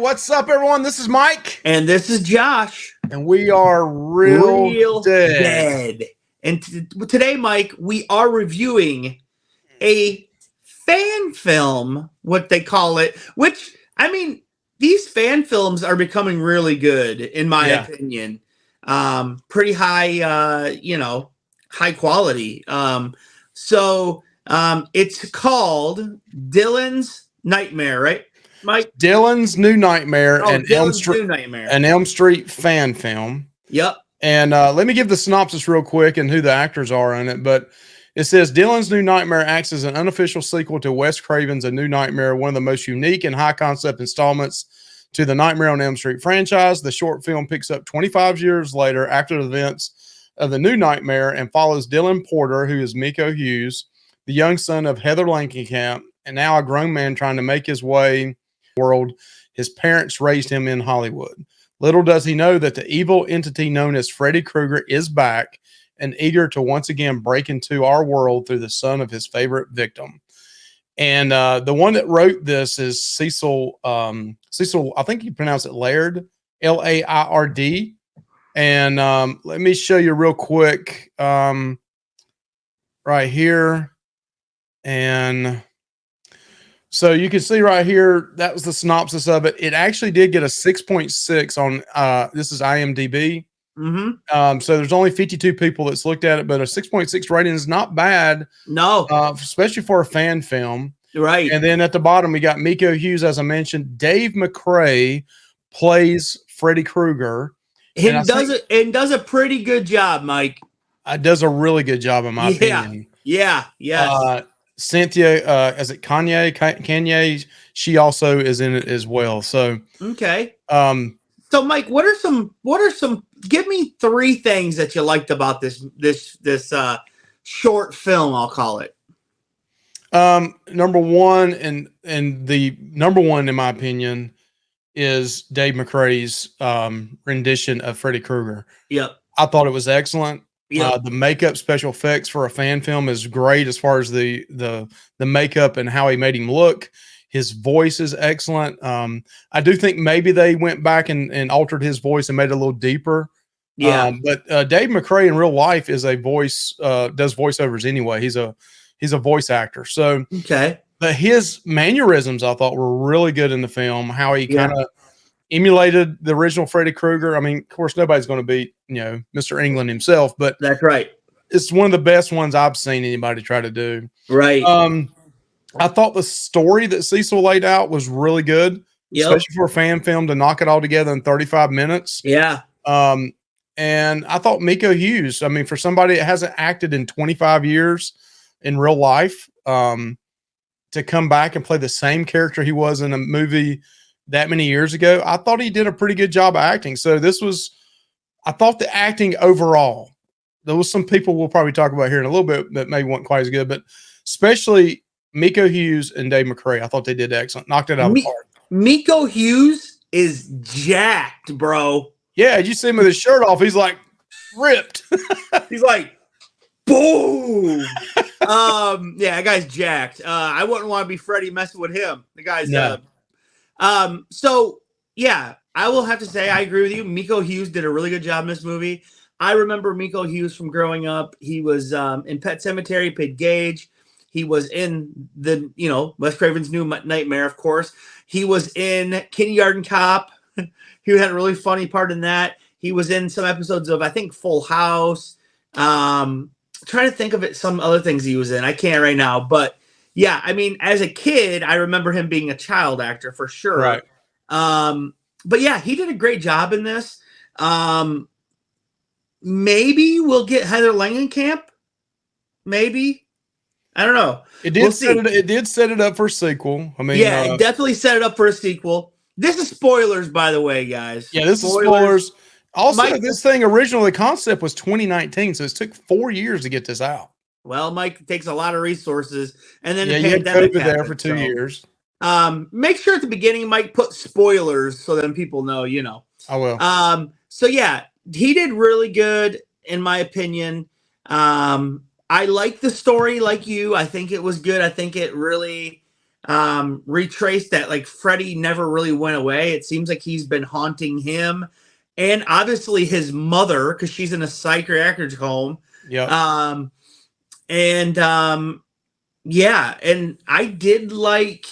what's up, everyone? This is Mike. And this is Josh. And we are real dead. And today, Mike, we are reviewing a fan film, what they call it, which, I mean, these fan films are becoming really good, in my opinion. Pretty high, high quality. It's called Dylan's Nightmare, right, Mike? Dylan's New Nightmare, and New Nightmare, an Elm Street fan film. Yep. And let me give the synopsis real quick and who the actors are in it. But it says Dylan's New Nightmare acts as an unofficial sequel to Wes Craven's A New Nightmare, one of the most unique and high concept installments to the Nightmare on Elm Street franchise. The short film picks up 25 years later after the events of The New Nightmare and follows Dylan Porter, who is Miko Hughes, the young son of Heather Langenkamp, and now a grown man trying to make his way in the world his parents raised him in Hollywood. Little does he know that the evil entity known as Freddy Krueger is back and eager to once again break into our world through the son of his favorite victim. And the one that wrote this is Cecil, I think you pronounce it Laird, Laird. And let me show you real quick right here. And so you can see right here, that was the synopsis of it. It actually did get a 6.6 on this is IMDb. Mm-hmm. So there's only 52 people that's looked at it, but a 6.6 rating is not bad. No, especially for a fan film. Right. And then at the bottom, we got Miko Hughes, as I mentioned. Dave McRae plays Freddy Krueger. He does a pretty good job, Mike. Does a really good job, in my opinion. Yeah. Yes. Cynthia, is it Kanye? She also is in it as well. So okay. So Mike, what are some? Give me 3 things that you liked about this short film. I'll call it. Number one, and the number one in my opinion is Dave McRae's rendition of Freddy Krueger. Yep. I thought it was excellent. Yeah, the makeup special effects for a fan film is great as far as the makeup and how he made him look. His voice is excellent. I do think maybe they went back and altered his voice and made it a little deeper. Yeah. But Dave McRae in real life is a voice, does voiceovers anyway. He's a voice actor. So okay. But his mannerisms I thought were really good in the film. How he kind of emulated the original Freddy Krueger. I mean, of course, nobody's going to beat, Mr. England himself, but that's right. It's one of the best ones I've seen anybody try to do. Right. I thought the story that Cecil laid out was really good, especially for a fan film to knock it all together in 35 minutes. Yeah. And I thought Miko Hughes, I mean, for somebody that hasn't acted in 25 years in real life, to come back and play the same character he was in a movie that many years ago, I thought he did a pretty good job of acting. So I thought the acting overall, there was some people we'll probably talk about here in a little bit that maybe weren't quite as good, but especially Miko Hughes and Dave McRae, I thought they did excellent. Knocked it out of the park. Miko Hughes is jacked, bro. Yeah, you see him with his shirt off. He's like ripped. He's like, boom. Yeah, that guy's jacked. I wouldn't want to be Freddy messing with him. The guy's so yeah, I will have to say I agree with you. Miko Hughes did a really good job in this movie. I remember Miko Hughes from growing up. He was in Pet Sematary, played Gage. He was in the, Wes Craven's New Nightmare, of course. He was in Kindergarten Cop. He had a really funny part in that. He was in some episodes of, I think, Full House. Trying to think of some other things he was in. I can't right now. But, yeah, I mean, as a kid, I remember him being a child actor for sure. Right. But, yeah, he did a great job in this. Maybe we'll get Heather Langenkamp. Maybe. I don't know. It did set it up for a sequel. I mean, it definitely set it up for a sequel. This is spoilers, by the way, guys. Yeah, this is spoilers. Also, Mike, this thing originally, the concept was 2019, so it took 4 years to get this out. Well, Mike, it takes a lot of resources, and then the pandemic you had COVID there for 2 years. Make sure at the beginning, Mike, put spoilers so then people know. I will. So yeah, he did really good in my opinion. I like the story, like you. I think it was good. I think it really retraced that like Freddy never really went away. It seems like he's been haunting him, and obviously his mother, because she's in a psychiatric home. Yep. And yeah, and I did like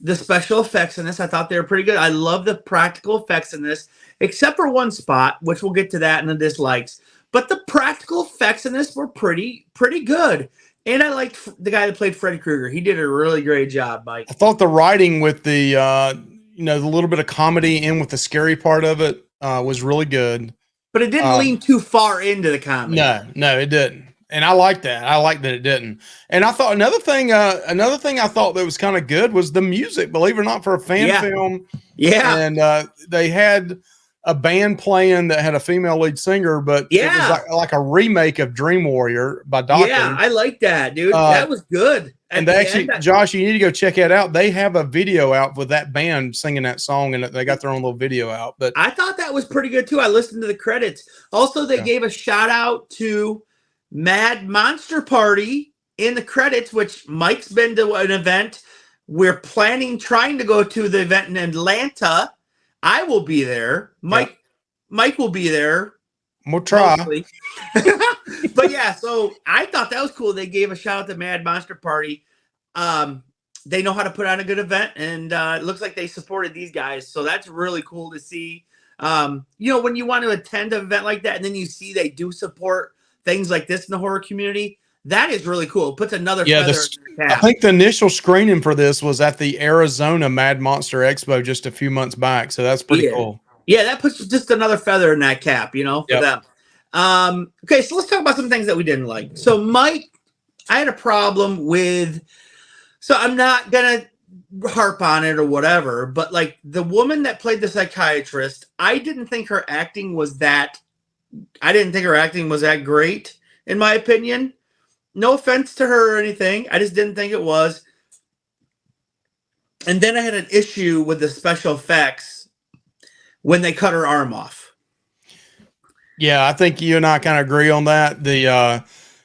the special effects in this. I thought they were pretty good. I love the practical effects in this, except for one spot, which we'll get to that in the dislikes. But the practical effects in this were pretty good. And I liked the guy that played Freddy Krueger. He did a really great job, Mike. I thought the writing with the the little bit of comedy in with the scary part of it was really good. But it didn't lean too far into the comedy. No, it didn't. And I like that. I like that it didn't. And I thought another thing I thought that was kind of good was the music, believe it or not, for a fan film. Yeah. And they had a band playing that had a female lead singer, but it was like a remake of Dream Warrior by Dokken. Yeah, I like that, dude. That was good. And they actually, Josh, you need to go check it out. They have a video out with that band singing that song, and they got their own little video out. But I thought that was pretty good too. I listened to the credits. Also, they gave a shout out to Mad Monster Party in the credits, which Mike's been to an event. We're trying to go to the event in Atlanta. I will be there. Mike will be there. We'll try. But yeah, so I thought that was cool. They gave a shout out to Mad Monster Party. They know how to put on a good event, and it looks like they supported these guys. So that's really cool to see. When you want to attend an event like that, and then you see they do support things like this in the horror community, that is really cool. It puts another feather in the cap. I think the initial screening for this was at the Arizona Mad Monster Expo just a few months back. So that's pretty cool. Yeah, that puts just another feather in that cap, for them. Okay, so let's talk about some things that we didn't like. So, Mike, I had a problem with, so I'm not going to harp on it or whatever, but like the woman that played the psychiatrist, I didn't think her acting was that great, in my opinion. No offense to her or anything. I just didn't think it was. And then I had an issue with the special effects when they cut her arm off. Yeah, I think you and I kind of agree on that.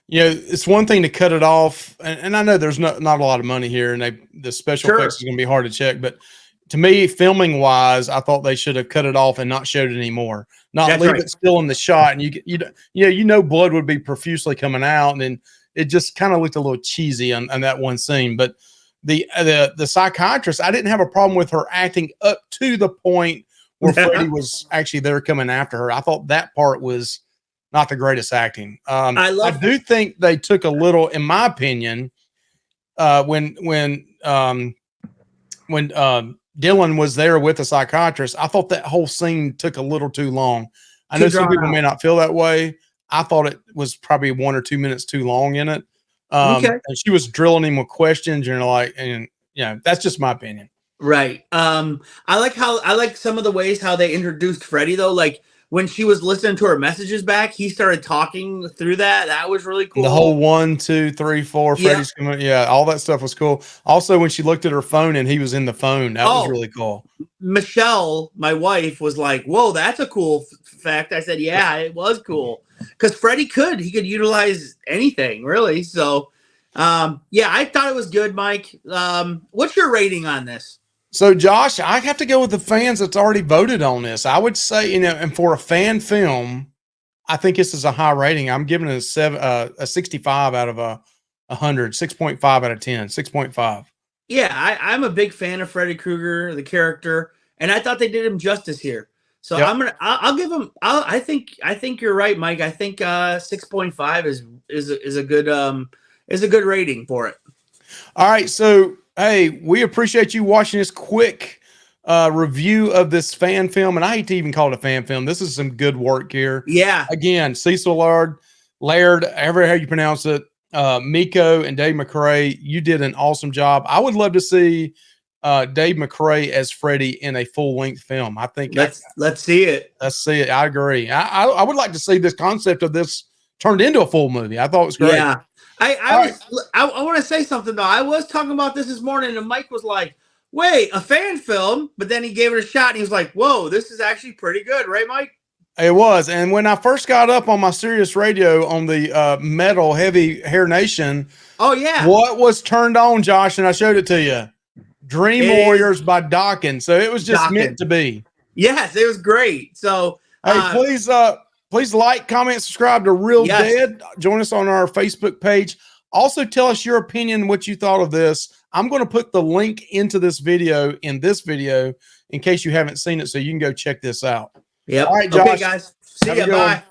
It's one thing to cut it off, and I know there's not a lot of money here, and the special effects is going to be hard to check. But to me, filming wise, I thought they should have cut it off and not showed it anymore. Leave it still in the shot, and blood would be profusely coming out, and then it just kind of looked a little cheesy on that one scene. But the psychiatrist, I didn't have a problem with her acting up to the point where Freddy was actually there coming after her. I thought that part was not the greatest acting. I do think they took a little, in my opinion, when Dylan was there with the psychiatrist, I thought that whole scene took a little too long. I know some people may not feel that way. I thought it was probably 1 or 2 minutes too long in it. And she was drilling him with questions, that's just my opinion. Right. I like some of the ways how they introduced Freddy though. Like when she was listening to her messages back, he started talking through that. That was really cool. The whole 1, 2, 3, 4, Freddy's coming. Yeah, all that stuff was cool. Also, when she looked at her phone and he was in the phone, that was really cool. Michelle, my wife, was like, "Whoa, that's a cool fact." I said, "Yeah, it was cool." Because Freddy could utilize anything really. So, I thought it was good, Mike. What's your rating on this? So, Josh, I have to go with the fans that's already voted on this. I would say, and for a fan film, I think this is a high rating. I'm giving it a 65 out of 100, 6.5 out of 10, 6.5. Yeah, I'm a big fan of Freddy Krueger, the character, and I thought they did him justice here. So I'll give him. I think you're right, Mike. I think 6.5 is a good rating for it. All right, so. Hey, we appreciate you watching this quick review of this fan film. And I hate to even call it a fan film. This is some good work here. Yeah. Again, Cecil Laird, however how you pronounce it, Miko and Dave McRae, you did an awesome job. I would love to see Dave McRae as Freddy in a full-length film. I think let's see it. Let's see it. I agree. I would like to see this concept of this turned into a full movie. I thought it was great. Yeah. I want to say something though. I was talking about this morning, and Mike was like, "Wait, a fan film?" But then he gave it a shot, and he was like, "Whoa, this is actually pretty good, right, Mike?" It was. And when I first got up on my Sirius radio on the metal Heavy Hair Nation, oh yeah, what was turned on, Josh? And I showed it to you. Dream It is Warriors by Dawkins. So it was just meant Dawkins. to be. Yes, it was great. So Hey, please like, comment, subscribe to Real Yes. Dead. Join us on our Facebook page. Also, tell us your opinion, what you thought of this. I'm going to put the link into this video in case you haven't seen it, so you can go check this out. Yep. All right, Josh. Okay, guys. See Have a ya. good Bye. one.